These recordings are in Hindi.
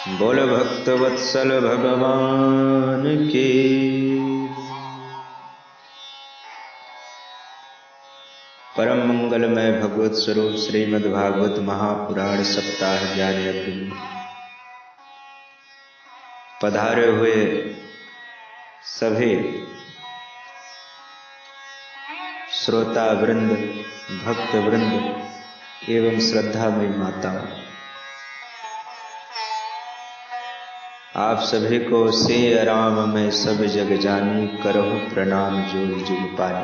बोल भक्त वत्सल भगवान की। परम मंगलमय भगवत स्वरूप श्रीमद् भागवत महापुराण सप्ताह ज्ञान यज्ञ में पधारे हुए सभी श्रोता वृंद, भक्त वृंद एवं श्रद्धामयी माताओं, आप सभी को सिय राम में सब जग जानी, करहु प्रणाम जोग जुग पानी।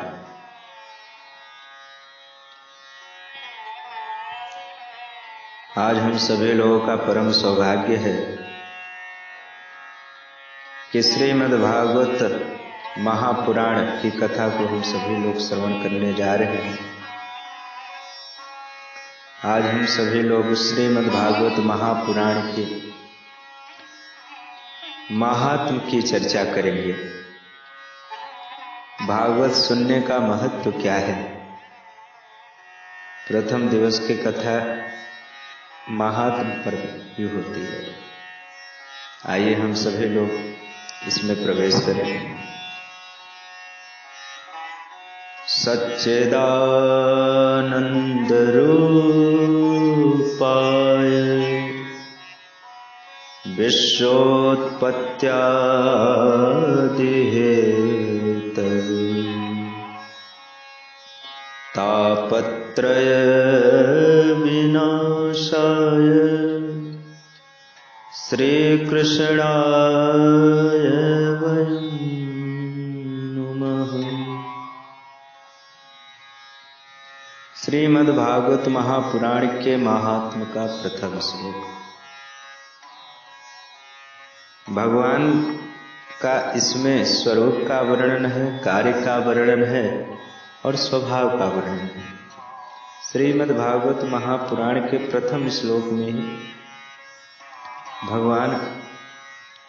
आज हम सभी लोगों का परम सौभाग्य है कि श्रीमद् भागवत महापुराण की कथा को हम सभी लोग श्रवण करने जा रहे हैं। आज हम सभी लोग श्रीमद् भागवत महापुराण के महात्म की चर्चा करेंगे। भागवत सुनने का महत्व क्या है। प्रथम दिवस की कथा महात्म पर ही होती है। आइए हम सभी लोग इसमें प्रवेश करें। सच्चिदानंद रूपाय विश्वोत्पत्त्यादिहेतवे तापत्रय विनाशाय श्रीकृष्णाय वयं नमः। श्रीमद् भागवत महापुराण के महात्म का प्रथम श्लोक। भगवान का इसमें स्वरूप का वर्णन है, कार्य का वर्णन है और स्वभाव का वर्णन है। श्रीमद् भागवत महापुराण के प्रथम श्लोक में भगवान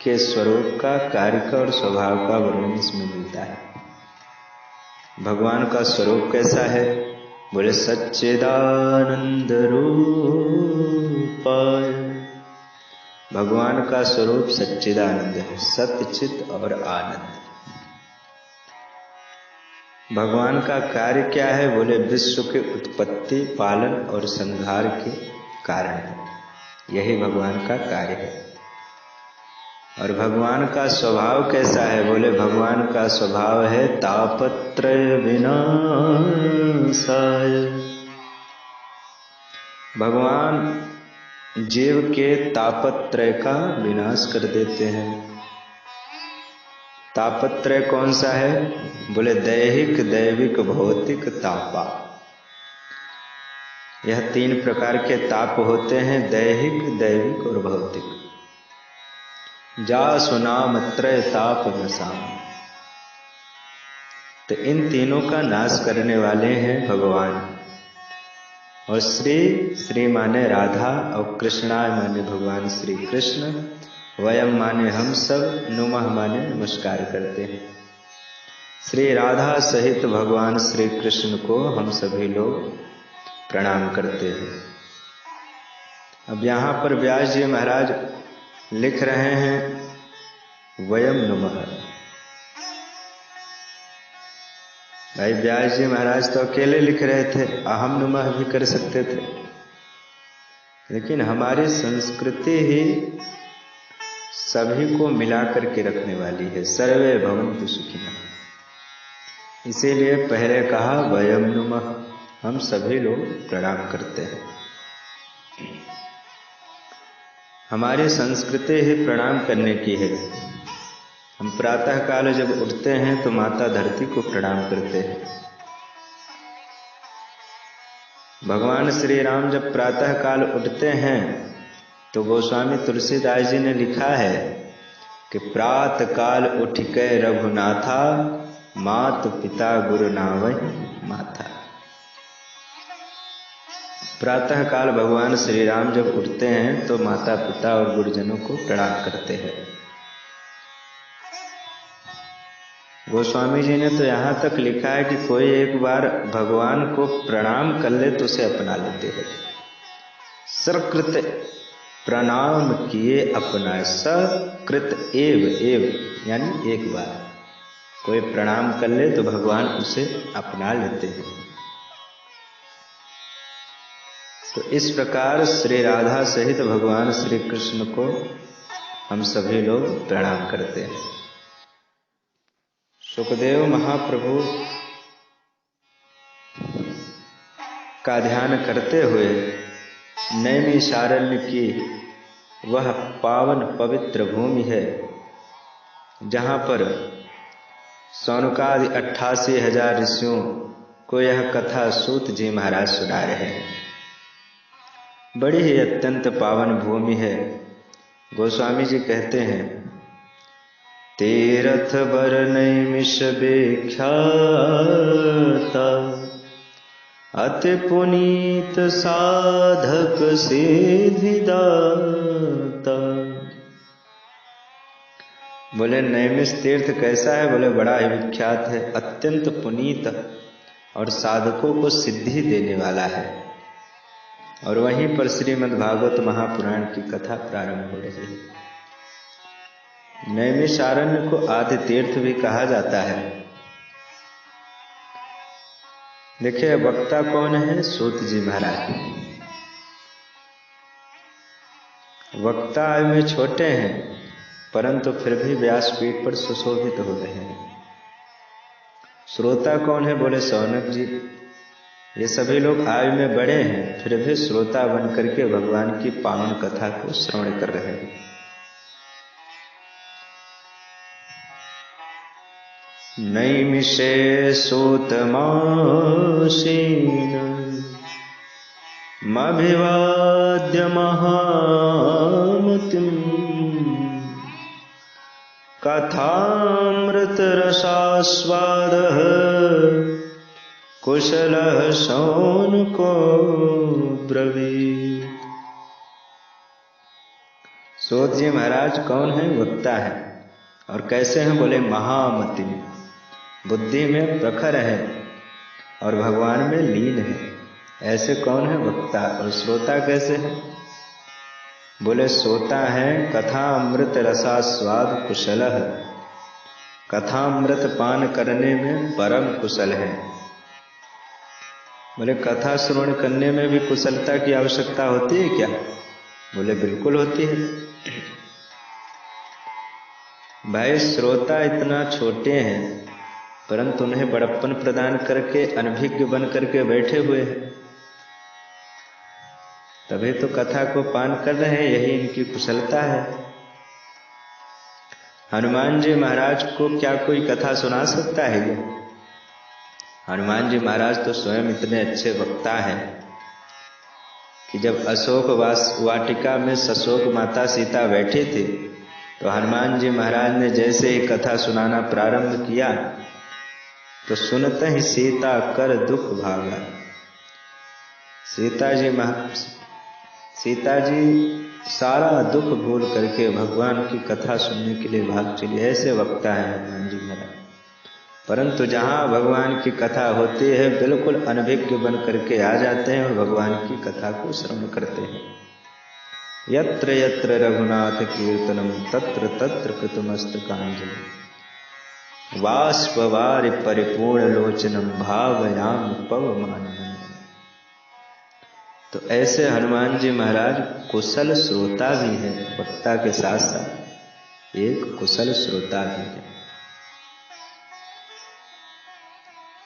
के स्वरूप का, कार्य का और स्वभाव का वर्णन इसमें मिलता है। भगवान का स्वरूप कैसा है? बोले सच्चिदानंद रूपाय। भगवान का स्वरूप सच्चिदानंद है, सत्य चित और आनंद। भगवान का कार्य क्या है? बोले विश्व के उत्पत्ति, पालन और संहार के कारण है। यही भगवान का कार्य है। और भगवान का स्वभाव कैसा है? बोले भगवान का स्वभाव है तापत्रय विनाशाय। भगवान जीव के तापत्रय का विनाश कर देते हैं। तापत्रय कौन सा है? बोले दैहिक, दैविक, भौतिक तापा। यह तीन प्रकार के ताप होते हैं, दैहिक, दैविक और भौतिक। जा सुनाम त्रय ताप नसाम। तो इन तीनों का नाश करने वाले हैं भगवान। और श्री माने राधा और कृष्णाय माने भगवान श्री कृष्ण, वयम माने हम सब, नुमः माने नमस्कार करते हैं। श्री राधा सहित भगवान श्री कृष्ण को हम सभी लोग प्रणाम करते हैं। अब यहाँ पर व्यास जी महाराज लिख रहे हैं वयम नुमः। भाई व्यास जी महाराज तो अकेले लिख रहे थे, अहम नुमः भी कर सकते थे, लेकिन हमारी संस्कृति ही सभी को मिला करके रखने वाली है। सर्वे भवन्तु सुखिनः। इसीलिए पहले कहा वयम नुमः, हम सभी लोग प्रणाम करते हैं। हमारी संस्कृति ही प्रणाम करने की है। हम प्रातः काल जब उठते हैं तो माता धरती को प्रणाम करते हैं। भगवान श्री राम जब प्रातः काल उठते हैं तो गोस्वामी तुलसीदास जी ने लिखा है कि प्रातः काल उठ के रघुनाथा, मात पिता गुरु नावहि माथा। प्रातः काल भगवान श्री राम जब उठते हैं तो माता पिता और गुरुजनों को प्रणाम करते हैं। गोस्वामी जी ने तो यहाँ तक लिखा है कि कोई एक बार भगवान को प्रणाम कर ले तो उसे अपना लेते हैं। सकृत प्रणाम किए अपना, सकृत एव एव यानी एक बार कोई प्रणाम कर ले तो भगवान उसे अपना लेते हैं। तो इस प्रकार श्री राधा सहित भगवान श्री कृष्ण को हम सभी लोग प्रणाम करते हैं। सुखदेव महाप्रभु का ध्यान करते हुए नैमिषारण्य की वह पावन पवित्र भूमि है जहाँ पर सौनकादि 88,000 ऋषियों को यह कथा सूत जी महाराज सुना रहे हैं। बड़ी ही अत्यंत पावन भूमि है। गोस्वामी जी कहते हैं, तीरथ बर नैमिष विख्याता, अति पुनीत साधक सिद्धिदाता। बोले नैमिष तीर्थ कैसा है? बोले बड़ा ही विख्यात है, अत्यंत पुनीत और साधकों को सिद्धि देने वाला है। और वहीं पर श्रीमद् भागवत महापुराण की कथा प्रारंभ हो रही है। नैमिषारण्य को आदि तीर्थ भी कहा जाता है। देखिए वक्ता कौन है? सूत जी महाराज। वक्ता आयु में छोटे हैं परंतु फिर भी व्यासपीठ पर सुशोभित हो रहे हैं। श्रोता कौन है? बोले सौनक जी। ये सभी लोग आयु में बड़े हैं फिर भी श्रोता बन करके भगवान की पावन कथा को श्रवण कर रहे हैं। नैमिषे सूतमासीन मभिवाद्य महामतिम्, कथामृत रसास्वादः कुशलः शौनको ब्रवीत्। सूत जी महाराज कौन है? वक्ता है। और कैसे हैं? बोले महामति, बुद्धि में प्रखर है और भगवान में लीन है। ऐसे कौन है? वक्ता। और श्रोता कैसे है? बोले श्रोता है कथा अमृत रसास्वाद कुशलः, कथामृत पान करने में परम कुशल है। बोले कथा श्रवण करने में भी कुशलता की आवश्यकता होती है क्या? बोले बिल्कुल होती है। भाई श्रोता इतना छोटे हैं परंतु उन्हें बड़प्पन प्रदान करके अनभिज्ञ बन करके बैठे हुए हैं, तभी तो कथा को पान कर रहे हैं। यही इनकी कुशलता है। हनुमान जी महाराज को क्या कोई कथा सुना सकता है क्या? हनुमान जी महाराज तो स्वयं इतने अच्छे वक्ता हैं कि जब अशोक वाटिका में सशोक माता सीता बैठी थी तो हनुमान जी महाराज ने जैसे ही कथा सुनाना प्रारंभ किया तो सुनते ही सीता कर दुख भागा। सीता जी सारा दुख भूल करके भगवान की कथा सुनने के लिए भाग चली। ऐसे वक्ता है हनुमान जी महाराज। परंतु जहाँ भगवान की कथा होती है बिल्कुल अनभिज्ञ बन करके आ जाते हैं और भगवान की कथा को श्रवण करते हैं। यत्र यत्र रघुनाथ कीर्तनम तत्र तत्र कृतमस्तकांजलि, वाष्पवारि परिपूर्ण लोचनम भावयामि पवमाननम। तो ऐसे हनुमान जी महाराज कुशल श्रोता भी हैं, वक्ता के साथ साथ एक कुशल श्रोता भी है।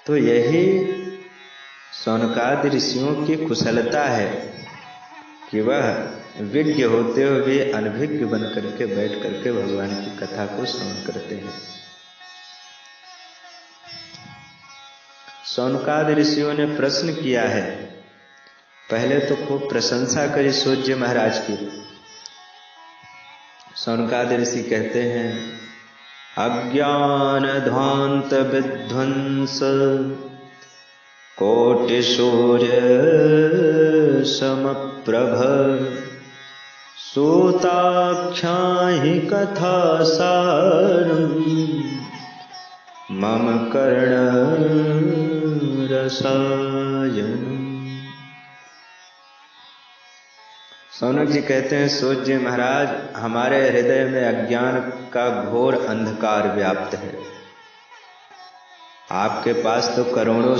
तो यही सौनकादि ऋषियों की कुशलता है कि वह विज्ञ होते हुए अनभिज्ञ बन करके बैठ करके भगवान की कथा को श्रवण करते हैं। सौनकादि ऋषियों ने प्रश्न किया है। पहले तो खूब प्रशंसा करी सूत जी महाराज की। सौनकादि ऋषि कहते हैं, अज्ञान ध्वांत विध्वंस कोटि सूर्य समप्रभ, सूताख्याहि कथा सारम् मम कर्ण रसायनम्। सौनक जी कहते हैं, सूत जी महाराज, हमारे हृदय में अज्ञान का घोर अंधकार व्याप्त है। आपके पास तो करोड़ों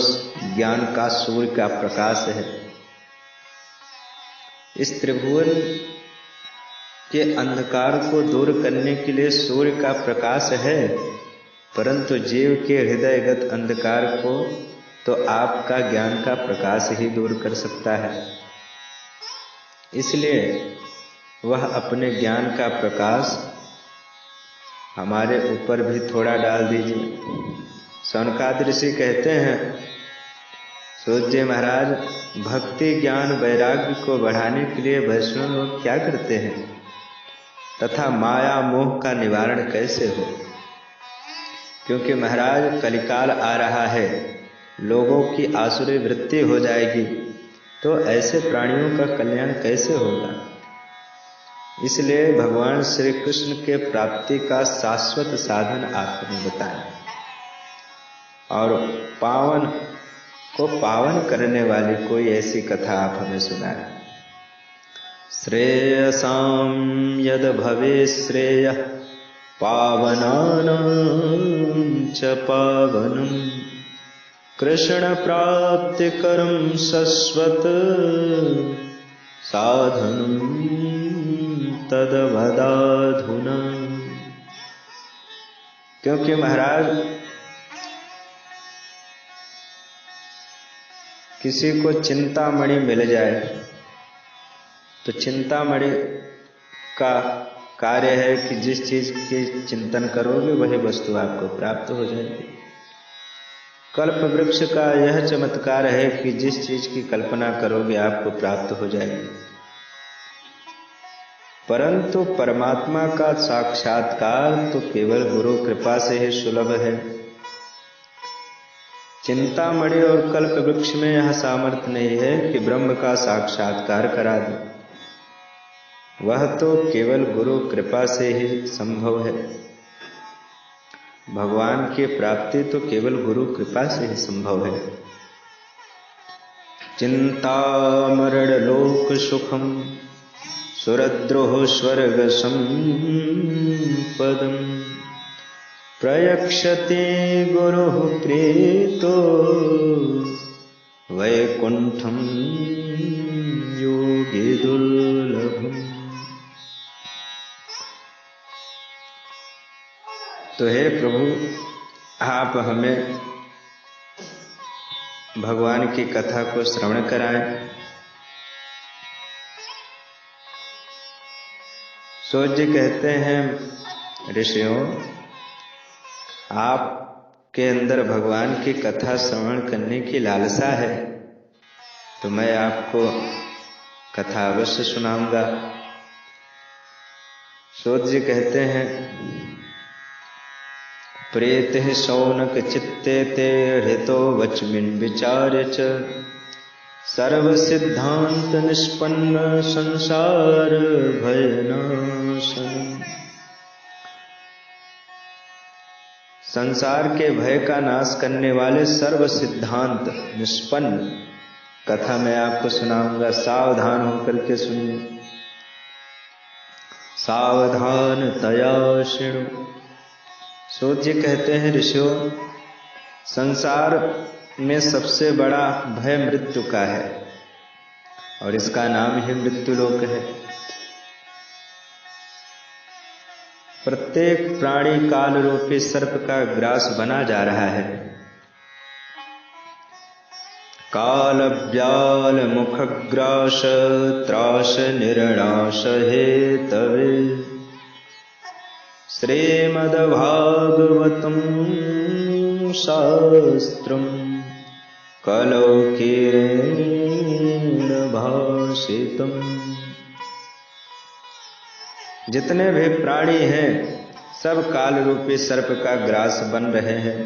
ज्ञान का सूर्य का प्रकाश है। इस त्रिभुवन के अंधकार को दूर करने के लिए सूर्य का प्रकाश है, परंतु जीव के हृदयगत अंधकार को तो आपका ज्ञान का प्रकाश ही दूर कर सकता है। इसलिए वह अपने ज्ञान का प्रकाश हमारे ऊपर भी थोड़ा डाल दीजिए। सौनकादि ऋषि कहते हैं, सूत जी महाराज, भक्ति ज्ञान वैराग्य को बढ़ाने के लिए वैष्णव लोग क्या करते हैं तथा माया मोह का निवारण कैसे हो? क्योंकि महाराज कलिकाल आ रहा है, लोगों की आसुरी वृत्ति हो जाएगी, तो ऐसे प्राणियों का कल्याण कैसे होगा? इसलिए भगवान श्री कृष्ण के प्राप्ति का शाश्वत साधन आपने बताया और पावन को पावन करने वाली कोई ऐसी कथा आप हमें सुनाएं। श्रेयसां यद भवे श्रेय पावनानां च पावनम् कृष्ण प्राप्तिकरं शश्वत साधनं तदवदाधुना। क्योंकि महाराज किसी को चिंतामणि मिल जाए तो चिंतामणि का कार्य है कि जिस चीज की चिंतन करोगे वही वस्तु आपको प्राप्त हो जाएगी। कल्प वृक्ष का यह चमत्कार है कि जिस चीज की कल्पना करोगे आपको प्राप्त हो जाएगी। परंतु परमात्मा का साक्षात्कार तो केवल गुरु कृपा से ही सुलभ है। चिंतामणि और कल्प वृक्ष में यह सामर्थ्य नहीं है कि ब्रह्म का साक्षात्कार करा दे, वह तो केवल गुरु कृपा से ही संभव है। भगवान की प्राप्ति तो केवल गुरु कृपा से ही संभव है। चिंतामरण लोक सुखम सुरद्रोह स्वर्ग संपदम प्रयक्षते गुरु प्रीतो वैकुंठम योगी दुर्लभम। तो हे प्रभु, आप हमें भगवान की कथा को श्रवण कराएं। सूत जी कहते हैं, ऋषियों, आपके अंदर भगवान की कथा श्रवण करने की लालसा है, तो मैं आपको कथा अवश्य सुनाऊंगा। सूत जी कहते हैं, प्रेतिः शौनक चित्ते ते हृतो वचमिन् विचार्य च सर्व सिद्धांत निष्पन्न संसार भयनाशन। संसार के भय का नाश करने वाले सर्व सिद्धांत निष्पन्न कथा मैं आपको सुनाऊंगा। सावधान होकर के सुनिए। सावधान तया शृणु। सूत जी कहते हैं, ऋषियों, संसार में सबसे बड़ा भय मृत्यु का है और इसका नाम ही मृत्यु लोक है। प्रत्येक प्राणी काल रूपी सर्प का ग्रास बना जा रहा है। काल व्याल मुखग्रास त्रास निर्णाश हेतवे श्रीमद्भागवतं शास्त्रम् कलौकीरेण भाषितम्। जितने भी प्राणी हैं सब काल रूपी सर्प का ग्रास बन रहे हैं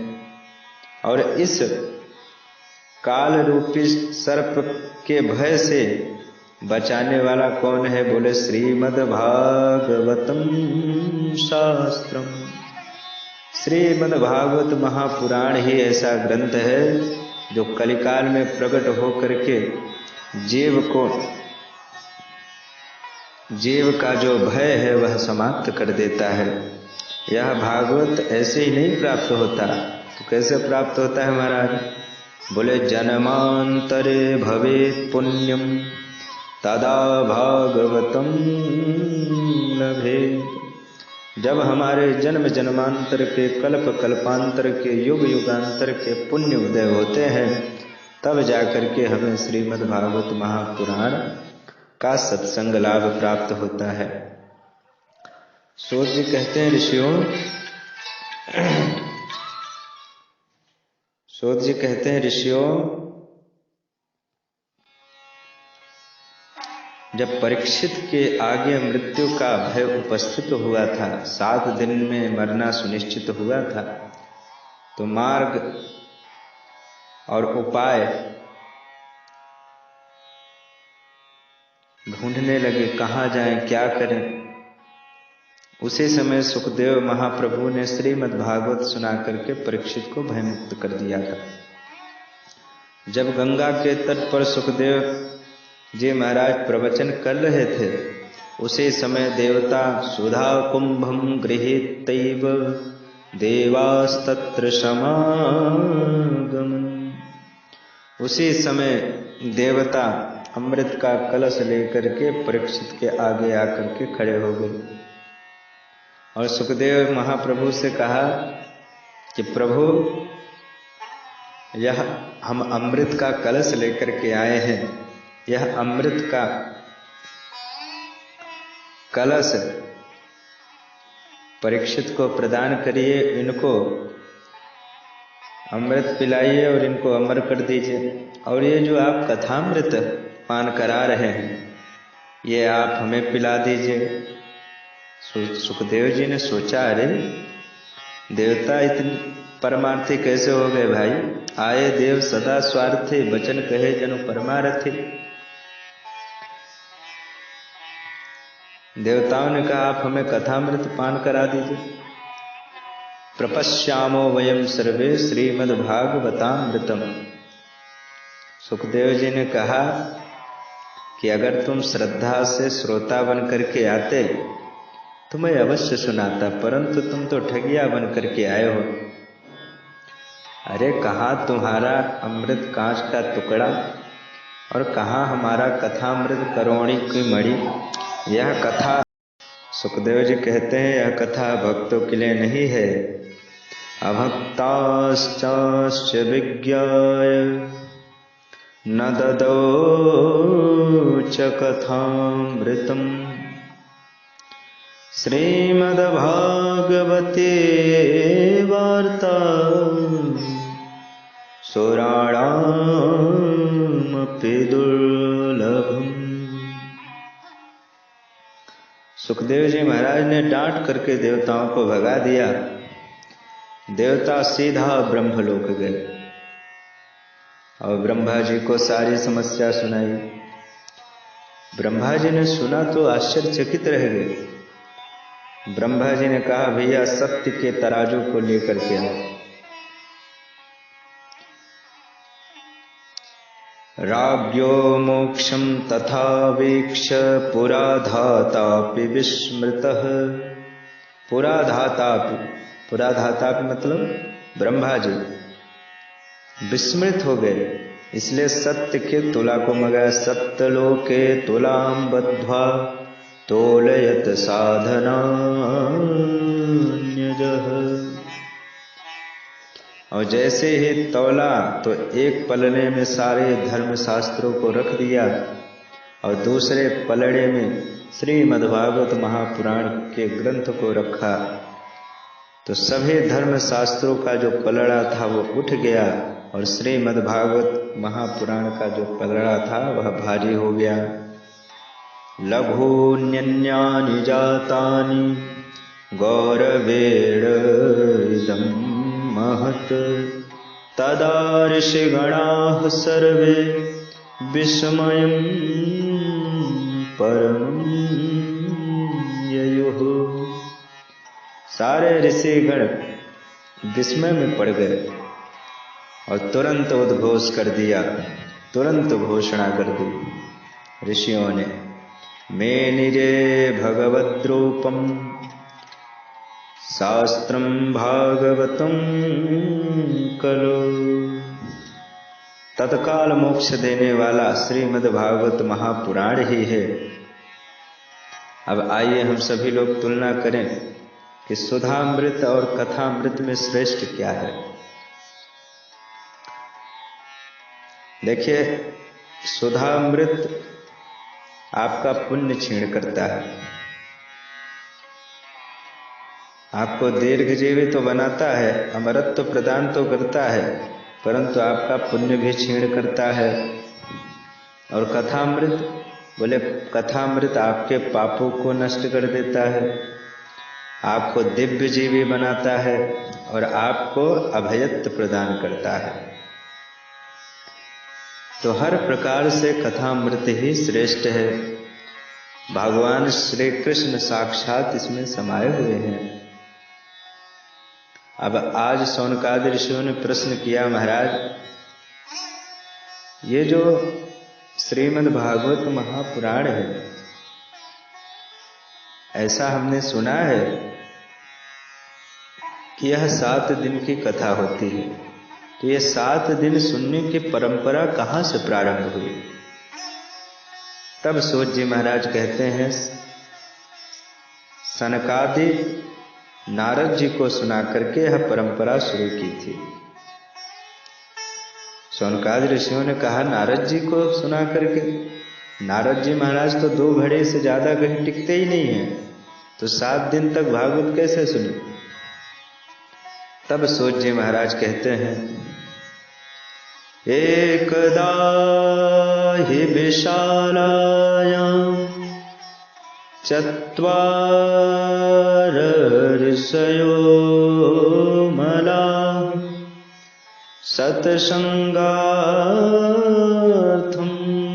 और इस काल रूपी सर्प के भय से बचाने वाला कौन है? बोले श्रीमद्भागवतम शास्त्रम। श्रीमद्भागवत महापुराण ही ऐसा ग्रंथ है जो कलिकाल में प्रकट होकर के जीव को जीव का जो भय है वह समाप्त कर देता है। यह भागवत ऐसे ही नहीं प्राप्त होता। तो कैसे प्राप्त होता है महाराज? बोले जन्मांतरे भवेत् पुण्यम तदा भागवतम लभेत्। जब हमारे जन्म जन्मांतर के, कल्प कल्पांतर के, युग युगांतर के पुण्य उदय होते हैं, तब जाकर के हमें श्रीमद् भागवत महापुराण का सत्संग लाभ प्राप्त होता है। सूत जी कहते हैं ऋषियों, सूत जी कहते हैं ऋषियों, जब परीक्षित के आगे मृत्यु का भय उपस्थित हुआ था, 7 दिन में मरना सुनिश्चित हुआ था, तो मार्ग और उपाय ढूंढने लगे, कहाँ जाएं, क्या करें। उसी समय सुखदेव महाप्रभु ने श्रीमद् भागवत सुना करके परीक्षित को भयमुक्त कर दिया था। जब गंगा के तट पर सुखदेव जी महाराज प्रवचन कर रहे थे, उसी समय देवता सुधा कुंभम गृहीतैव देवास्तत्र समागमन। उसी समय देवता अमृत का कलश लेकर के परीक्षित के आगे आकर के खड़े हो गए और सुखदेव महाप्रभु से कहा कि प्रभु, यह हम अमृत का कलश लेकर के आए हैं, यह अमृत का कलश परीक्षित को प्रदान करिए, इनको अमृत पिलाइए और इनको अमर कर दीजिए। और ये जो आप कथामृत पान करा रहे हैं, ये आप हमें पिला दीजिए। सुखदेव जी ने सोचा, अरे देवता इतने परमार्थी कैसे हो गए भाई? आए देव सदा स्वार्थी, वचन कहे जनु परमार्थी। देवताओं ने कहा, आप हमें कथामृत पान करा दीजिए। प्रपश्यामो वयम सर्वे श्रीमद्भागवतामृतम। सुखदेव जी ने कहा कि अगर तुम श्रद्धा से श्रोता बन करके आते तो मैं अवश्य सुनाता, परंतु तुम तो ठगिया बन करके आए हो। अरे कहाँ तुम्हारा अमृत कांच का टुकड़ा और कहाँ हमारा कथामृत करोड़ी की मणि। यह कथा, सुखदेव जी कहते हैं, यह कथा भक्तों के लिए नहीं है। अभक्ताश्च विज्ञाय न ददौ च कथामृतम् श्रीमद्भागवते वार्ता सुराणामपि दुर्लभम्। सुखदेव जी महाराज ने डांट करके देवताओं को भगा दिया। देवता सीधा ब्रह्मलोक गए और ब्रह्मा जी को सारी समस्या सुनाई। ब्रह्मा जी ने सुना तो आश्चर्यचकित रह गए। ब्रह्मा जी ने कहा, भैया सत्य के तराजू को लेकर के आओ। राज्ञो मोक्षम तथा वीक्ष पुराधातापि विस्मृतः। पुराधातापि मतलब ब्रह्मा जी विस्मृत हो गए, इसलिए सत्य के तुला को मंगाया। सप्तलोके तुलाम बद्ध्वा तोलयत साधनान्यजः। और जैसे ही तौला तो एक पलड़े में सारे धर्म शास्त्रों को रख दिया और दूसरे पलड़े में श्रीमद्भागवत महापुराण के ग्रंथ को रखा, तो सभी धर्म शास्त्रों का जो पलड़ा था वो उठ गया और श्रीमद्भागवत महापुराण का जो पलड़ा था वह भारी हो गया। लघून्यन्यानि जातानि गौरवेण इदं महत् तदा ऋषिगणाः सर्वे विस्मयं परमं ययुः। सारे ऋषिगण विस्मय में पड़ गए और तुरंत उद्घोष कर दिया, तुरंत घोषणा कर दी ऋषियों ने मे निजे भगवद्रूपम शास्त्रम भागवतम कलो। तत्काल मोक्ष देने वाला श्रीमद् भागवत महापुराण ही है। अब आइए हम सभी लोग तुलना करें कि सुधामृत और कथामृत में श्रेष्ठ क्या है। देखिए, सुधामृत आपका पुण्य क्षीण करता है, आपको दीर्घजीवी तो बनाता है, अमरत्व प्रदान तो करता है, परंतु आपका पुण्य भी क्षीण करता है। और कथामृत, बोले कथामृत आपके पापों को नष्ट कर देता है, आपको दिव्य जीवी बनाता है और आपको अभयत्व प्रदान करता है। तो हर प्रकार से कथामृत ही श्रेष्ठ है। भगवान श्री कृष्ण साक्षात इसमें समाये हुए हैं। अब आज शौनकादि ऋषियों ने प्रश्न किया, महाराज ये जो श्रीमद् भागवत महापुराण है, ऐसा हमने सुना है कि यह 7 दिन की कथा होती है, तो ये 7 दिन सुनने की परंपरा कहाँ से प्रारंभ हुई? तब सूत जी महाराज कहते हैं, सनकादि नारद जी को सुना करके यह परंपरा शुरू की थी। शौनकादि ऋषियों ने कहा नारद जी को सुना करके, नारद जी महाराज तो 2 घड़ी से ज्यादा कहीं टिकते ही नहीं है, तो 7 दिन तक भागवत कैसे सुने? तब सूत जी महाराज कहते हैं, एकदा हि विशालायां चत्वार ऋषयो मला सत्संगार्थं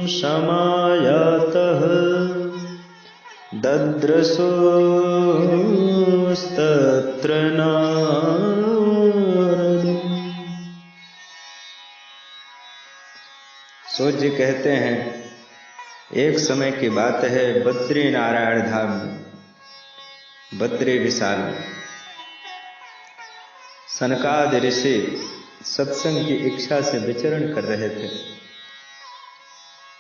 समायातः दद्रसोस्तत्र नारदम्। सूत जी कहते हैं, एक समय की बात है, बद्री नारायण धाम में, बद्री विशाल में सनकादि ऋषि सत्संग की इच्छा से विचरण कर रहे थे।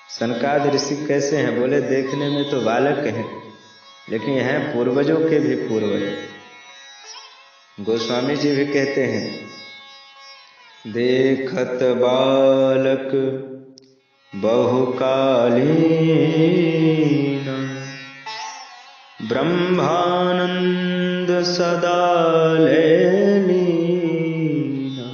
सनकादि ऋषि कैसे हैं? बोले देखने में तो बालक हैं, लेकिन हैं पूर्वजों के भी पूर्वज। गोस्वामी जी भी कहते हैं, देखत बालक बहुकालीन ब्रह्मानंद सदा लेलीना।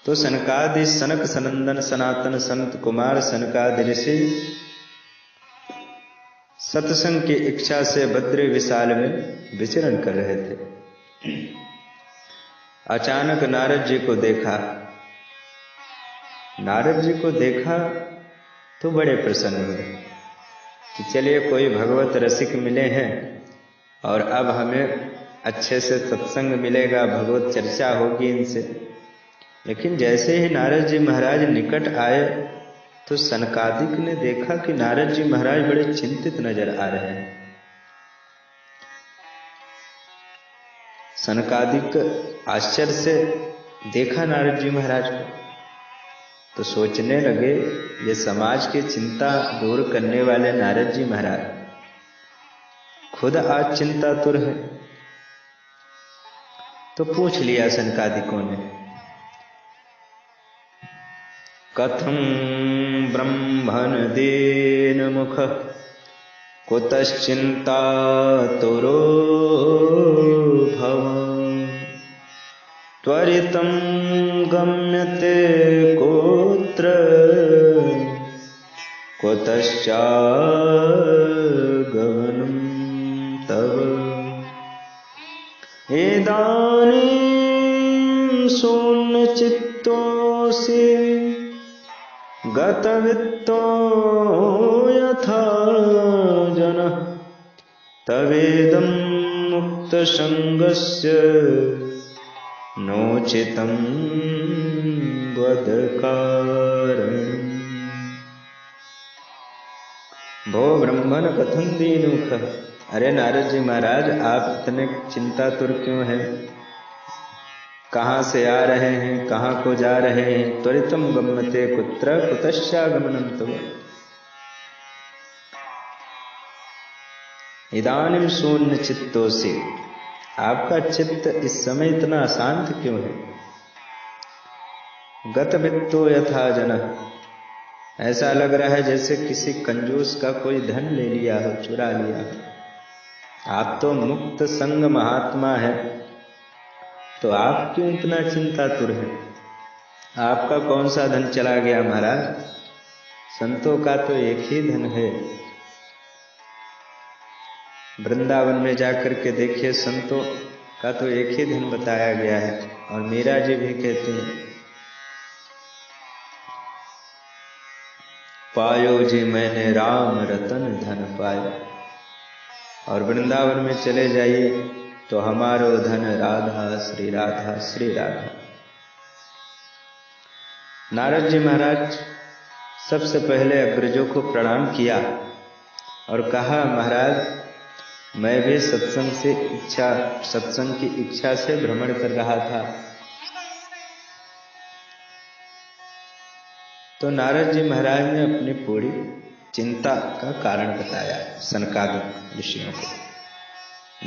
तो सनकादि सनक सनंदन सनातन संत कुमार सनकादि ऋषि सत्संग की इच्छा से बद्री विशाल में विचरण कर रहे थे। अचानक नारद जी को देखा। नारद जी को देखा तो बड़े प्रसन्न हुए कि चलिए कोई भगवत रसिक मिले हैं और अब हमें अच्छे से सत्संग मिलेगा, भगवत चर्चा होगी इनसे। लेकिन जैसे ही नारद जी महाराज निकट आए तो सनकादिक ने देखा कि नारद जी महाराज बड़े चिंतित नजर आ रहे हैं। सनकादिक आश्चर्य से देखा नारद जी महाराज को, तो सोचने लगे ये समाज की चिंता दूर करने वाले नारद जी महाराज खुद आज चिंतातुर है। तो पूछ लिया सनकादिकों ने, कथं ब्रह्मन् दीन मुख कुतश्चिन्तातुरो भवान् त्वरितं गम्यते कोत्र कुतश्चागमनं तव। इदानीं शून्यचित्तोऽसि गतवित्तो यथा जनः तवेदं मुक्तसंगस्य नोचितं वद कारणम्। भो ब्रह्मन कथम दीनुख। अरे नारद जी महाराज, आप इतने चिंतातुर क्यों हैं? कहाँ से आ रहे हैं, कहाँ को जा रहे हैं? त्वरितम गम्यते कुत्र कुतश्चागमनम तव। इदानीं शून्य चित्तोसि। आपका चित्त इस समय इतना अशांत क्यों है? गत वित्तो यथा जनः। ऐसा लग रहा है जैसे किसी कंजूस का कोई धन ले लिया हो, चुरा लिया हो। आप तो मुक्त संग महात्मा है, तो आप क्यों इतना चिंतातुर हैं? आपका कौन सा धन चला गया महाराज? संतों का तो एक ही धन है। वृंदावन में जाकर के देखिए, संतों का तो एक ही धन बताया गया है। और मीरा जी भी कहते हैं, पायो जी मैंने राम रतन धन पाया। और वृंदावन में चले जाइए तो हमारो धन राधा श्री राधा श्री राधा। नारद जी महाराज सबसे पहले अग्रजों को प्रणाम किया और कहा, महाराज मैं भी सत्संग की इच्छा से भ्रमण कर रहा था। तो नारद जी महाराज ने अपनी पूरी चिंता का कारण बताया सनकादिक ऋषियों को।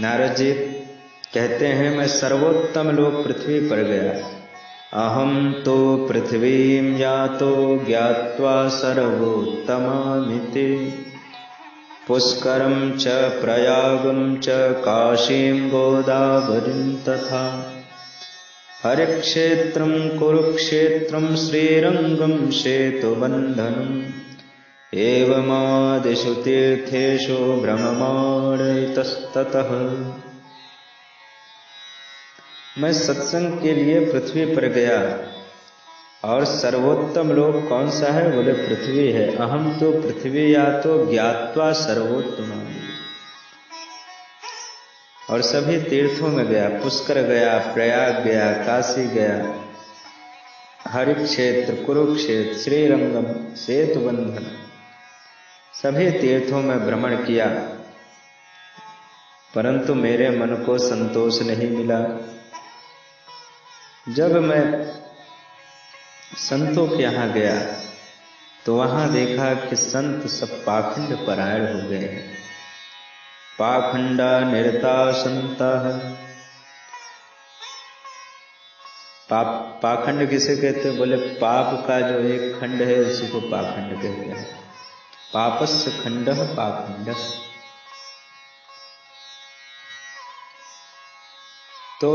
नारद जी कहते हैं, मैं सर्वोत्तम लोक पृथ्वी पर गया। अहम तो पृथ्वीं यातो ज्ञात्वा सर्वोत्तमामिति। पुष्करं च प्रयागं च काशीं गोदावरीं तथा। हरिक्षेत्रं कुरुक्षेत्रं श्रीरंगं सेतुबन्धनम्। एवमादिषु तीर्थेषु भ्रममाण इतस्ततः। मैं सत्संग के लिए पृथ्वी पर गया और सर्वोत्तम लोक कौन सा है? बोले पृथ्वी है। अहम तो पृथ्वी या तो ज्ञात्वा सर्वोत्तम। और सभी तीर्थों में गया, पुष्कर गया, प्रयाग गया, काशी गया, हरिक्षेत्र, कुरुक्षेत्र, श्रीरंगम, सेतुबंधन, सभी तीर्थों में भ्रमण किया, परंतु मेरे मन को संतोष नहीं मिला। जब मैं संतों के यहाँ गया तो वहां देखा कि संत सब पाखंड परायण हो गए हैं। पाखंडा निरता संता। पाखंड किसे कहते हैं? बोले पाप का जो एक खंड है उसी को पाखंड कहते हैं। पापस्य खंडः पाखंडः। तो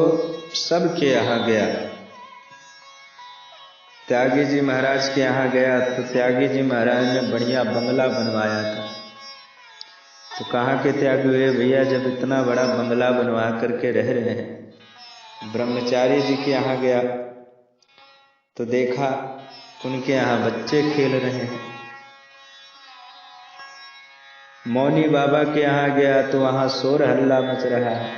सबके यहाँ गया। त्यागी जी महाराज के यहाँ गया तो त्यागी जी महाराज ने बढ़िया बंगला बनवाया था। तो कहाँ के त्यागी हुए भैया, जब इतना बड़ा बंगला बनवा करके रह रहे हैं। ब्रह्मचारी जी के यहाँ गया तो देखा उनके यहाँ बच्चे खेल रहे हैं। मौनी बाबा के यहाँ गया तो वहां शोर हल्ला मच रहा है।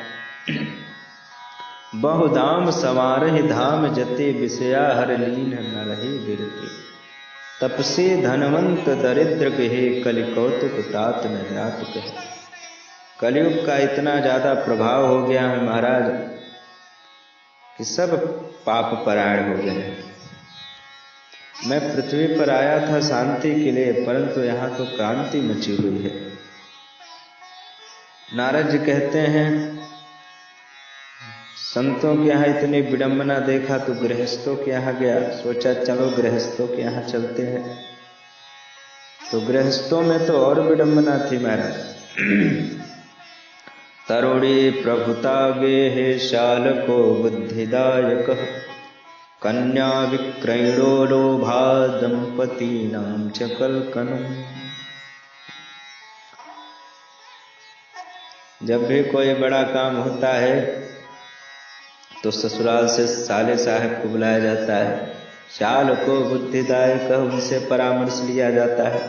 बहुधाम संवारहि धाम जते विषया हर लीन न रही बिरती। तपसे धनवंत दरिद्र कहे कलि कौतुक तात न जात कहे। कलयुग का इतना ज्यादा प्रभाव हो गया है महाराज कि सब पाप परायण हो गए। मैं पृथ्वी पर आया था शांति के लिए, परंतु यहाँ तो क्रांति मची हुई है। नारद जी कहते हैं, संतों के यहाँ इतनी विडंबना देखा तो गृहस्थों के यहाँ गया। सोचा चलो गृहस्थों के यहाँ चलते हैं। तो गृहस्थों में तो और विडंबना थी महाराज। तरुणी प्रभुता गेहे शाल को बुद्धिदायक। कन्या विक्रयणो लोभा दंपति नाम च कलकनम। जब भी कोई बड़ा काम होता है तो ससुराल से साले साहब को बुलाया जाता है। शाल को बुद्धिदायक, उनसे परामर्श लिया जाता है।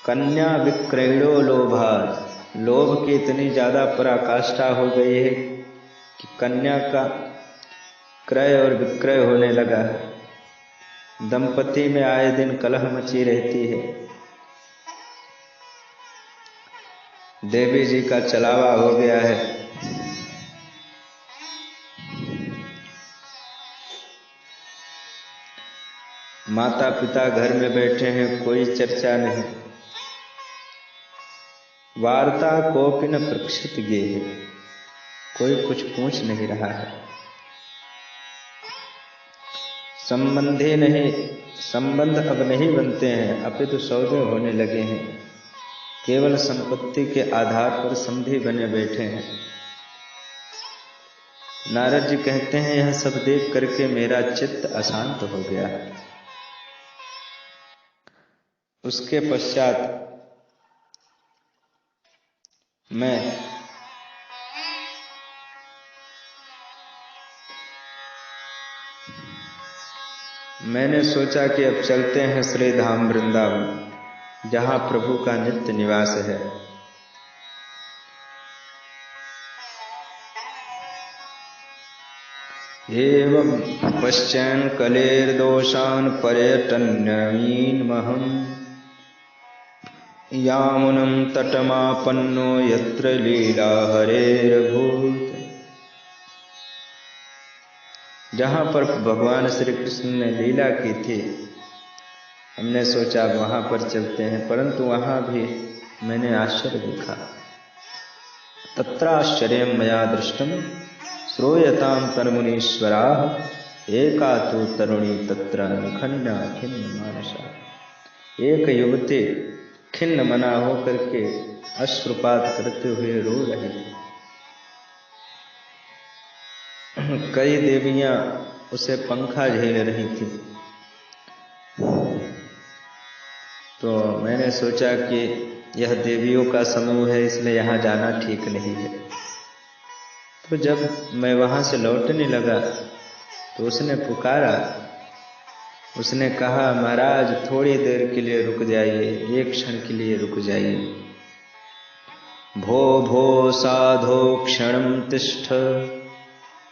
कन्या विक्रयणो लोभा। लोभ की इतनी ज्यादा पराकाष्ठा हो गई है कि कन्या का क्रय और विक्रय होने लगा है। दंपति में आए दिन कलह मची रहती है। देवी जी का चलावा हो गया है। माता पिता घर में बैठे हैं, कोई चर्चा नहीं। वार्ता कोपि न प्रक्षित गेहे, कोई कुछ पूछ नहीं रहा है। संबंधी नहीं, संबंध अब नहीं बनते हैं, अपितु सौदे होने लगे हैं। केवल संपत्ति के आधार पर संधि बने बैठे हैं। नारद जी कहते हैं, यह सब देख करके मेरा चित्त अशांत हो गया। उसके पश्चात मैंने सोचा कि अब चलते हैं श्री धाम वृंदावन, जहां प्रभु का नित्य निवास है। एवं पश्चैन कलेर्दोषान् पर्यटन्यमीन्महम् यामुनं तटमापन्नो यत्र लीला हरेरभूत्। जहां पर भगवान श्री कृष्ण ने लीला की थी, हमने सोचा वहां पर चलते हैं, परंतु वहां भी मैंने आश्चर्य देखा। तत्राश्चर्यं मया दृष्टं श्रूयतां तन्मुनीश्वराः एका तु तरुणी तत्र निखन्ना खिन्न मानसा। एक युवती खिन्न मना होकर के अश्रुपात करते हुए रो रही थी। कई देवियां उसे पंखा झेल रही थी। तो मैंने सोचा कि यह देवियों का समूह है, इसलिए यहाँ जाना ठीक नहीं है। तो जब मैं वहां से लौटने लगा तो उसने पुकारा, उसने कहा, महाराज थोड़ी देर के लिए रुक जाइए, एक क्षण के लिए रुक जाइए। भो भो साधो क्षणं तिष्ठ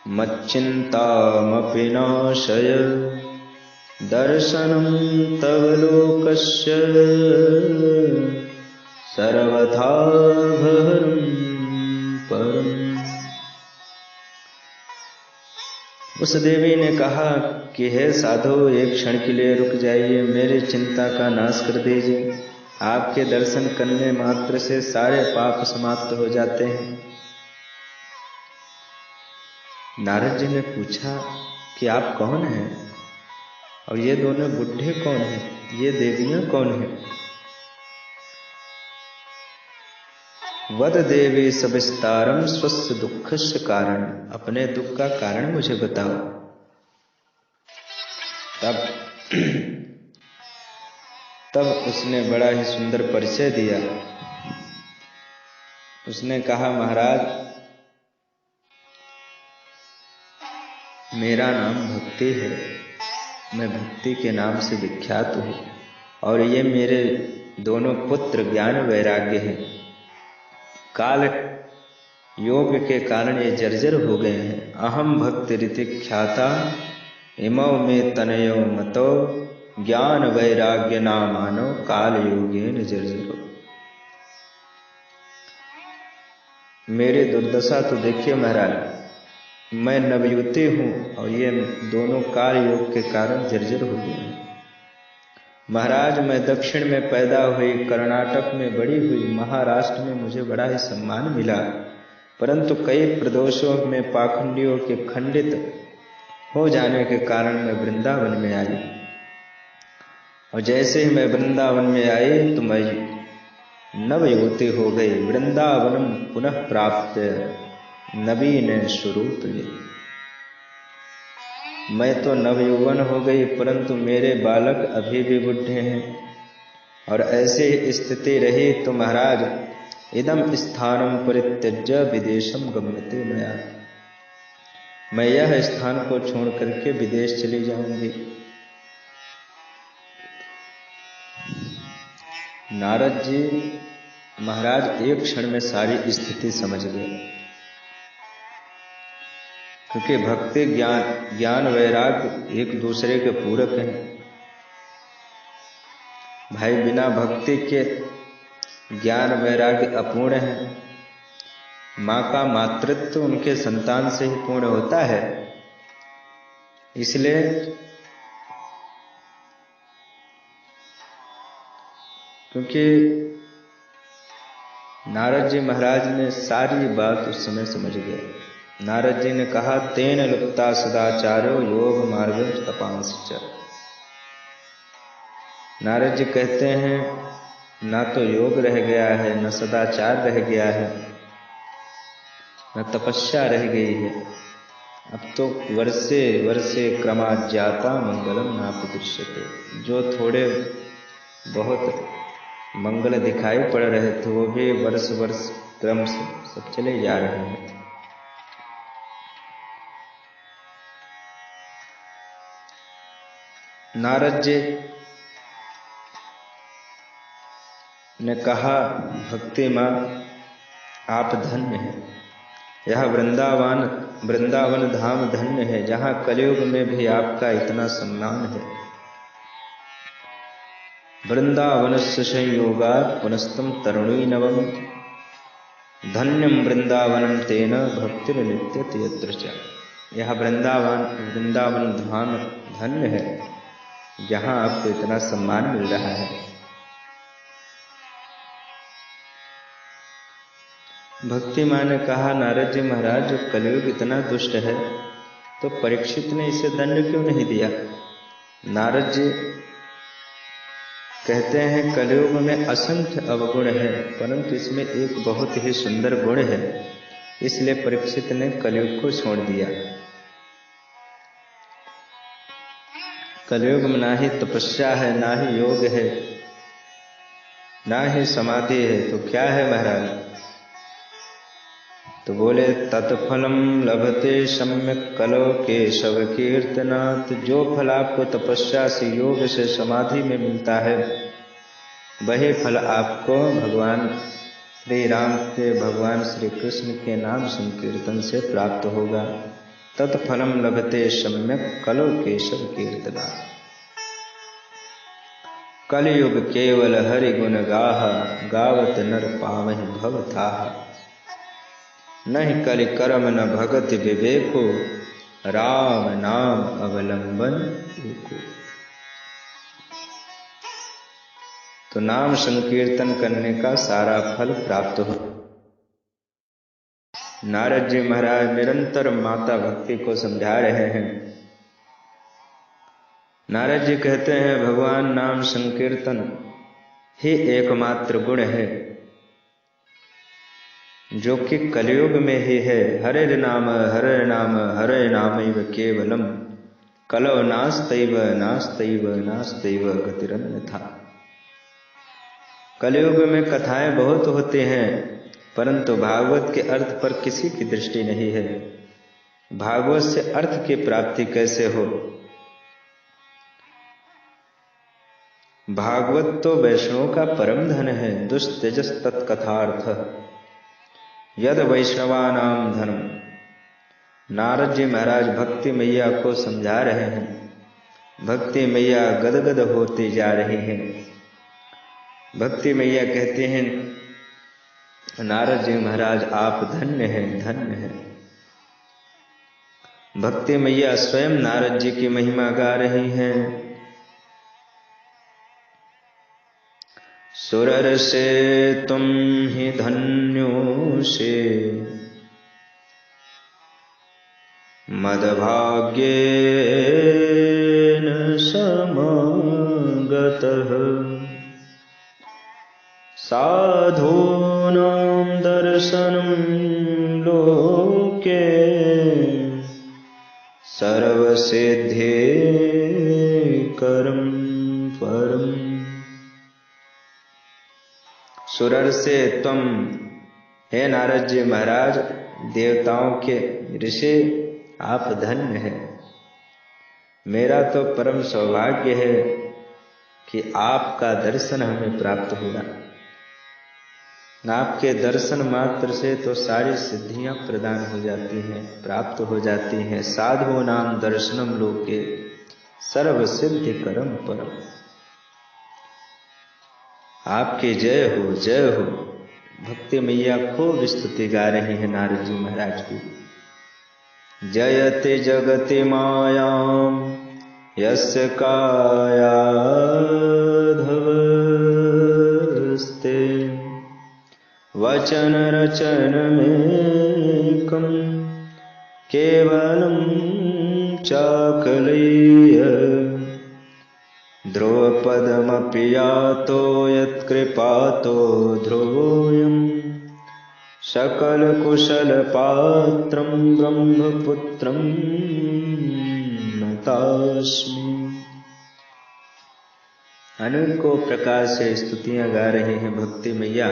मच्चिन्तामपि नाशय दर्शनं तव लोकस्य सर्वथा भरं परम्। उस देवी ने कहा कि हे साधु, एक क्षण के लिए रुक जाइए, मेरी चिंता का नाश कर दीजिए। आपके दर्शन करने मात्र से सारे पाप समाप्त हो जाते हैं। नारद जी ने पूछा कि आप कौन हैं और ये दोनों बुढ़े कौन हैं, ये देवियां कौन हैं? वद देवी सविस्तारम स्वस्य दुःखस्य कारण, अपने दुख का कारण मुझे बताओ। तब उसने बड़ा ही सुंदर परिचय दिया। उसने कहा, महाराज मेरा नाम भक्ति है, मैं भक्ति के नाम से विख्यात हूँ, और ये मेरे दोनों पुत्र ज्ञान वैराग्य हैं। काल योग के कारण ये जर्जर हो गए हैं। अहम भक्ति रीति ख्याता इमौ में तनयो मतो ज्ञान वैराग्य नामानो काल योगेन जर्जरो। मेरी दुर्दशा तो देखिए महाराज, मैं नवयुवती हूँ और ये दोनों काल योग के कारण जर्जर हो गए हैं। महाराज मैं दक्षिण में पैदा हुई, कर्नाटक में बड़ी हुई, महाराष्ट्र में मुझे बड़ा ही सम्मान मिला, परंतु कई प्रदोषों में पाखंडियों के खंडित हो जाने के कारण मैं वृंदावन में आई, और जैसे ही मैं वृंदावन में आई तो मैं नवयुवती हो गई। वृंदावनम पुनः प्राप्त नवीन स्वरूप ले। मैं तो नवयुवन हो गई, परंतु मेरे बालक अभी भी बुढ़े हैं, और ऐसी स्थिति रही तो महाराज इदम स्थानम परित्यज्य विदेशम गम्यते मया, मैं यह स्थान को छोड़ करके विदेश चली जाऊंगी। नारद जी महाराज एक क्षण में सारी स्थिति समझ गए, क्योंकि भक्ति ज्ञान वैराग्य एक दूसरे के पूरक हैं। भाई बिना भक्ति के ज्ञान वैराग्य अपूर्ण है। माँ का मातृत्व उनके संतान से ही पूर्ण होता है। इसलिए क्योंकि नारद जी महाराज ने सारी बात उस समय समझ गए। नारद जी ने कहा, तेन लुप्ता सदाचारो योग मार्ग तपांश्च। नारद जी कहते हैं, ना तो योग रह गया है, न सदाचार रह गया है, न तपस्या रह गई है। अब तो वर्षे वर्षे क्रमाज्ञाता मंगलम नापि दृश्यते। जो थोड़े बहुत मंगल दिखाई पड़ रहे थे वो भी वर्ष वर्ष क्रम से सब चले जा रहे हैं। नारद जी ने कहा, भक्ति माँ आप धन्य हैं। यह वृंदावन धाम धन्य है, जहाँ कलयुग में भी आपका इतना सम्मान है। वृंदावनस्य संयोगात् पुनस्तम तरुणी नवम, धन्यम वृंदावनम तेन भक्तिर्नित्यते यत्र च। यह वृंदावन धाम धन्य है, जहाँ आपको इतना सम्मान मिल रहा है। भक्ति माँ ने कहा, नारद जी महाराज, जो कलयुग इतना दुष्ट है तो परीक्षित ने इसे दंड क्यों नहीं दिया? नारद जी कहते हैं, कलयुग में असंख्य अवगुण है, परंतु इसमें एक बहुत ही सुंदर गुण है, इसलिए परीक्षित ने कलयुग को छोड़ दिया। कलयुग में ना ही तपस्या है, ना ही योग है, ना ही समाधि है, तो क्या है महाराज? तो बोले, तत्फलम लभते सम्यक कलो केशव कीर्तनात्। जो फल आपको तपस्या से, योग से, समाधि में मिलता है, वही फल आपको भगवान श्री राम के, भगवान श्री कृष्ण के नाम संकीर्तन से प्राप्त होगा। तत्फलम लभते सम्यक कलो केशव कीर्तनात्। कलयुग केवल हरि गुण गाहा, गावत नर पावहि भव थाहा। नहीं कलि कर्म न भगत विवेको, राम नाम अवलंबन एको। तो नाम संकीर्तन करने का सारा फल प्राप्त हो। नारद जी महाराज निरंतर माता भक्ति को समझा रहे हैं। नारद जी कहते हैं, भगवान नाम संकीर्तन ही एकमात्र गुण है जो कि कलयुग में ही है। हरे नाम हरे नामैव केवलम, कलौ नास्तैव नास्तैव नास्तैव गतिरन्यथा। कलयुग में कथाएं बहुत होती हैं, परंतु भागवत के अर्थ पर किसी की दृष्टि नहीं है। भागवत से अर्थ की प्राप्ति कैसे हो? भागवत तो वैष्णव का परम धन है। दुस्तेजस तत्कथार्थ यद वैष्णवानाम धर्म। नारद जी महाराज भक्ति मैया को समझा रहे हैं। भक्ति मैया गदगद होती जा रही हैं। भक्ति मैया कहते हैं, नारद जी महाराज आप धन्य हैं, धन्य हैं। भक्ति मैया स्वयं नारद जी की महिमा गा रही हैं। सुरर से तुम ही धन्यों से, मदभाग्येन समगतः। साधूनां दर्शनं लोके, सर्वसिद्धि करम परम। सुरर से तुम, हे नारद जी महाराज, देवताओं के ऋषि, आप धन्य हैं। मेरा तो परम सौभाग्य है कि आपका दर्शन हमें प्राप्त हुआ। आपके दर्शन मात्र से तो सारी सिद्धियां प्रदान हो जाती हैं, प्राप्त हो जाती हैं। साधु नाम दर्शनम लोके, सर्व सिद्धि करम परम। आपकी जय हो, जय हो। भक्ति मैया खूब स्तुति गा रहे हैं नारद जी महाराज की। जयति जगति मायां यस्य कायाधवस्ते वचन रचनमेकं केवलं चाकलय्य ध्रुवपदमपि यातो यत्कृपातो ध्रुवोऽयं सकलकुशलपात्रं ब्रह्मपुत्रं नतास्मि। अनेकों प्रकार से स्तुतियां गा रहे हैं भक्ति मैया।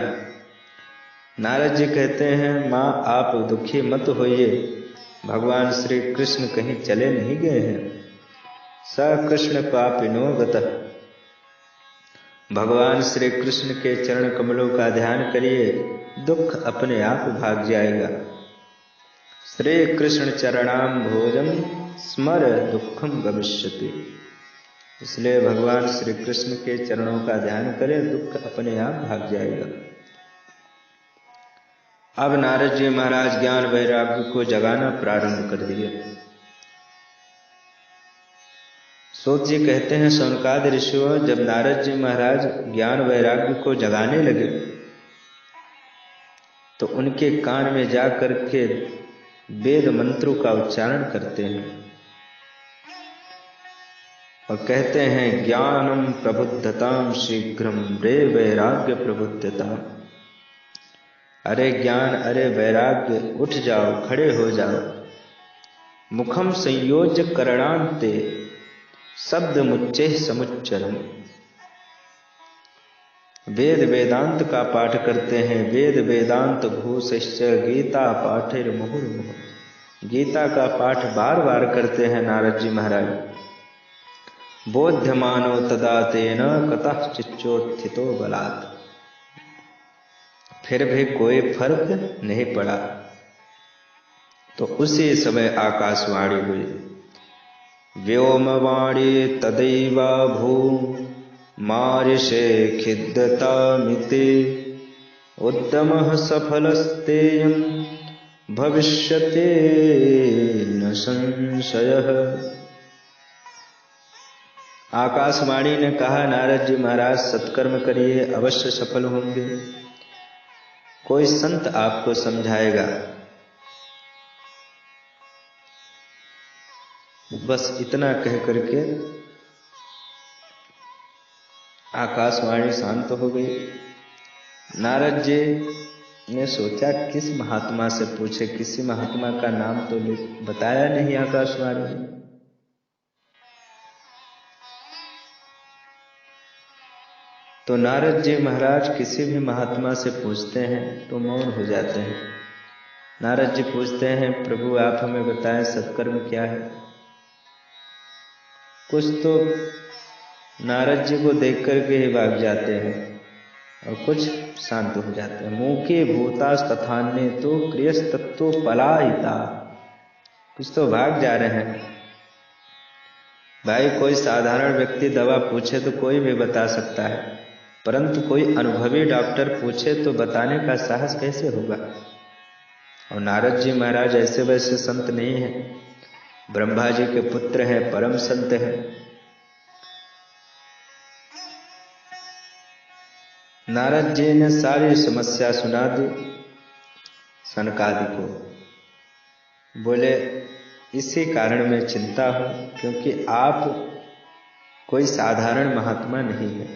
नारद जी कहते हैं, माँ आप दुखी मत होइए, भगवान श्री कृष्ण कहीं चले नहीं गए हैं। स कृष्ण पापिनो गतः। भगवान श्री कृष्ण के चरण कमलों का ध्यान करिए, दुख अपने आप भाग जाएगा। श्री कृष्ण चरणाम भोजन स्मर दुखम गमिष्यति। इसलिए भगवान श्री कृष्ण के चरणों का ध्यान करें, दुख अपने आप भाग जाएगा। अब नारद जी महाराज ज्ञान वैराग्य को जगाना प्रारंभ कर दिए। सूत जी कहते हैं, शौनकादि ऋषियों जब नारद जी महाराज ज्ञान वैराग्य को जगाने लगे तो उनके कान में जा करके वेद मंत्रों का उच्चारण करते हैं और कहते हैं, ज्ञानम प्रबुद्धताम शीघ्रम रे वैराग्य प्रबुद्धताम। अरे ज्ञान, अरे वैराग्य, उठ जाओ, खड़े हो जाओ। मुखम संयोज्य करणांते शब्द मुच्चे समुच्चरम। वेद वेदांत का पाठ करते हैं। वेद वेदांत भूषश्च गीता पाठेर मुहुर्मुहुः। गीता का पाठ बार बार करते हैं नारद जी महाराज। बोध्यमानो तदा तेन कतः चिच्चोत्थितो बलात्। फिर भी कोई फर्क नहीं पड़ा। तो उसी समय आकाशवाणी हुई। व्योमवाणी तदैवा भू मारिषे खिद्यतामिति उद्यमः सफलस्तेयं भविष्यते न संशयः। आकाशवाणी ने कहा, नारद जी महाराज सत्कर्म करिए, अवश्य सफल होंगे। कोई संत आपको समझाएगा। बस इतना कह करके आकाशवाणी शांत हो गई। नारद जी ने सोचा, किस महात्मा से पूछे, किसी महात्मा का नाम तो बताया नहीं आकाशवाणी ने। तो नारद जी महाराज किसी भी महात्मा से पूछते हैं तो मौन हो जाते हैं। नारद जी पूछते हैं, प्रभु आप हमें बताएं सत्कर्म क्या है। कुछ तो नारद जी को देख करके ही भाग जाते हैं और कुछ शांत हो जाते हैं। मूके भूतास तथान्य तो क्रियस्तत्व पलायिता। कुछ तो भाग जा रहे हैं। भाई कोई साधारण व्यक्ति दवा पूछे तो कोई भी बता सकता है, परंतु कोई अनुभवी डॉक्टर पूछे तो बताने का साहस कैसे होगा। और नारद जी महाराज ऐसे वैसे संत नहीं हैं, ब्रह्मा जी के पुत्र हैं, परम संत हैं। नारद जी ने सारी समस्या सुना दी सनकादि को। बोले, इसी कारण में चिंता हूं, क्योंकि आप कोई साधारण महात्मा नहीं है।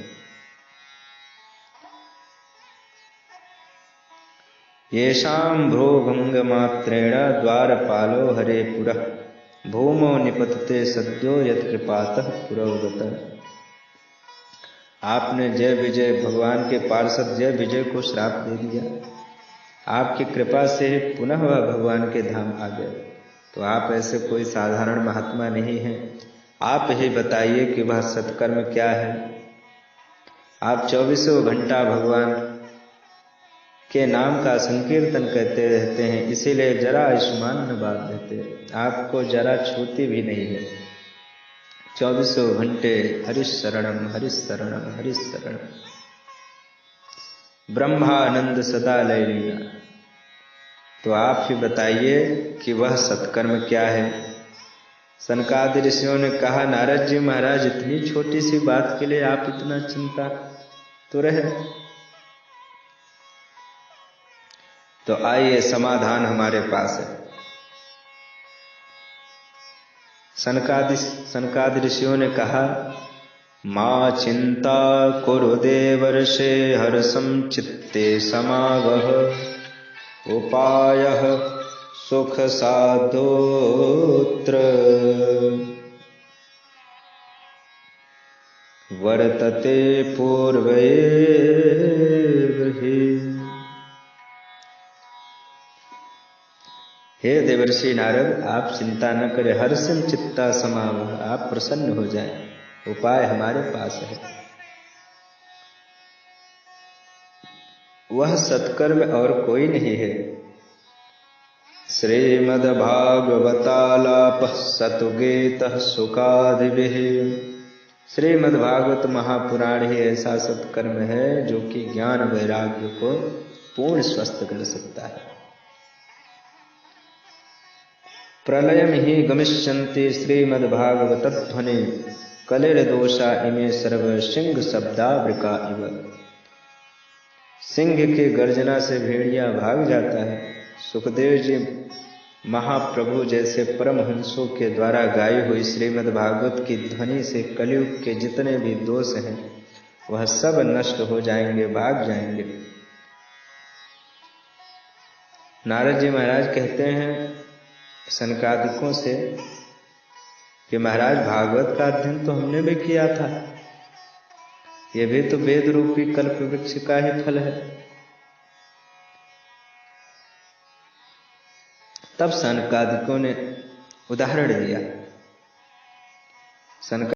येषां भ्रूभंग मात्रेण द्वारपालो हरे पुरः भूमो निपतते सद्यो यत्कृपातः पुरोगतः। आपने जय विजय, भगवान के पार्षद जय विजय को श्राप दे दिया। आपकी कृपा से पुनः वह भगवान के धाम आ गए। तो आप ऐसे कोई साधारण महात्मा नहीं हैं। आप ही बताइए कि वह सत्कर्म क्या है। आप 24 घंटा भगवान के नाम का संकीर्तन करते रहते हैं, इसीलिए जरा आयुष्मान न बात देते। आपको जरा छूती भी नहीं है। 24 घंटे हरिश शरणम हरिश शरणम हरिश शरणम। ब्रह्मानंद सदा लय लीना। तो आप ही बताइए कि वह सत्कर्म क्या है। सनकादि ऋषियों ने कहा, नारद जी महाराज, इतनी छोटी सी बात के लिए आप इतना चिंता तो रहे। तो आइए, समाधान हमारे पास है। सनकादि ऋषियों ने कहा, मा चिंता कुरु देवर्षे हर्षं चित्ते समावह उपायः सुख साधोत्र वर्तते पूर्वैव हि। हे देवर्षि नारद, आप चिंता न करें, हर्षं चित्ता समावह, आप प्रसन्न हो जाएं, उपाय हमारे पास है। वह सत्कर्म और कोई नहीं है। श्रीमद्भागवतालापः सतुगेतः सुखादिभिः। श्रीमद्भागवत महापुराण ही ऐसा सत्कर्म है जो कि ज्ञान वैराग्य को पूर्ण स्वस्थ कर सकता है। प्रलयम ही गमिष्यन्ति श्रीमद्भागवत ध्वनि कलिर्दोषा इमे सर्व सिंह शब्दावृका इव। सिंह के गर्जना से भेड़िया भाग जाता है। सुखदेव जी महाप्रभु जैसे परमहंसों के द्वारा गाई हुई श्रीमद् भागवत की ध्वनि से कलयुग के जितने भी दोष हैं वह सब नष्ट हो जाएंगे, भाग जाएंगे। नारद जी महाराज कहते हैं सनकादिकों से कि महाराज, भागवत का अध्ययन तो हमने भी किया था, ये भी तो वेद रूपी कल्प वृक्ष का ही फल है। तब सनकादिकों ने उदाहरण दिया।